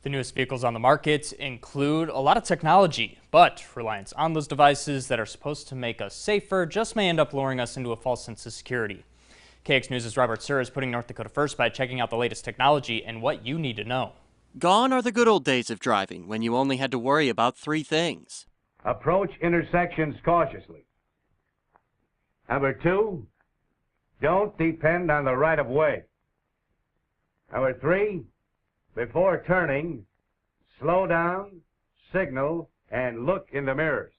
The newest vehicles on the market include a lot of technology, but reliance on those devices that are supposed to make us safer just may end up luring us into a false sense of security. KX News' Robert Suhr is putting North Dakota first by checking out the latest technology and what you need to know. Gone are the good old days of driving when you only had to worry about three things. Approach intersections cautiously. Number two, don't depend on the right of way. Number three, before turning, slow down, signal, and look in the mirrors.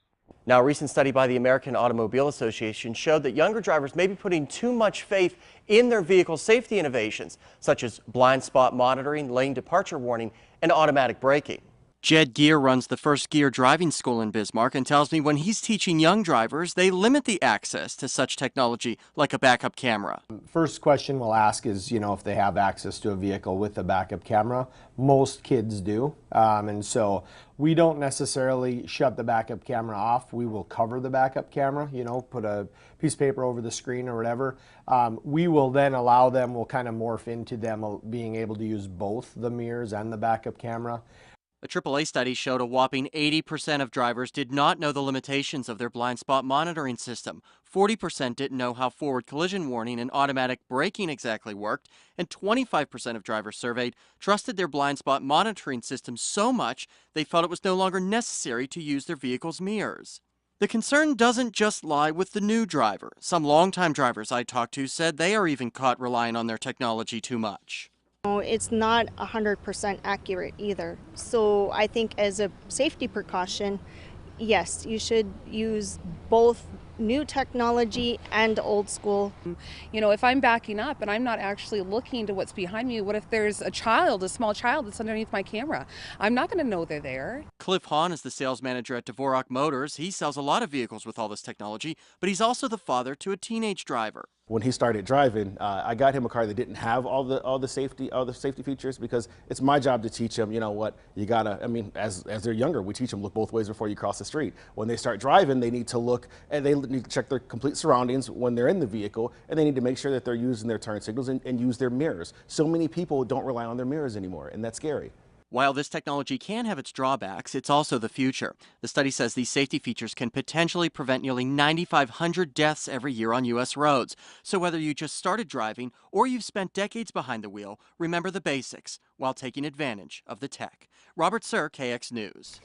Now, a recent study by the American Automobile Association showed that younger drivers may be putting too much faith in their vehicle safety innovations, such as blind spot monitoring, lane departure warning, and automatic braking. Jed Gear runs the First Gear driving school in Bismarck and tells me when he's teaching young drivers, they limit the access to such technology like a backup camera. First question we'll ask is, if they have access to a vehicle with a backup camera. Most kids do, and so we don't necessarily shut the backup camera off. We will cover the backup camera, put a piece of paper over the screen or whatever. We will then allow them, we'll kind of morph into them being able to use both the mirrors and the backup camera. A AAA study showed a whopping 80% of drivers did not know the limitations of their blind spot monitoring system. 40% didn't know how forward collision warning and automatic braking exactly worked, and 25% of drivers surveyed trusted their blind spot monitoring system so much they felt it was no longer necessary to use their vehicle's mirrors. The concern doesn't just lie with the new driver. Some longtime drivers I talked to said they are even caught relying on their technology too much. It's not 100% accurate either. So I think as a safety precaution, yes, you should use both new technology and old school. If I'm backing up and I'm not actually looking to what's behind me, what if there's a small child that's underneath my camera? I'm not going to know they're there. Cliff Hahn is the sales manager at Dvorak Motors. He sells a lot of vehicles with all this technology, but he's also the father to a teenage driver. When he started driving, I got him a car that didn't have all the safety features, because it's my job to teach him. You gotta. As they're younger, we teach them look both ways before you cross the street. When they start driving, they need to look and they need to check their complete surroundings when they're in the vehicle, and they need to make sure that they're using their turn signals and use their mirrors. So many people don't rely on their mirrors anymore, and that's scary. While this technology can have its drawbacks, it's also the future. The study says these safety features can potentially prevent nearly 9,500 deaths every year on U.S. roads. So whether you just started driving or you've spent decades behind the wheel, remember the basics while taking advantage of the tech. Robert Suhr, KX News.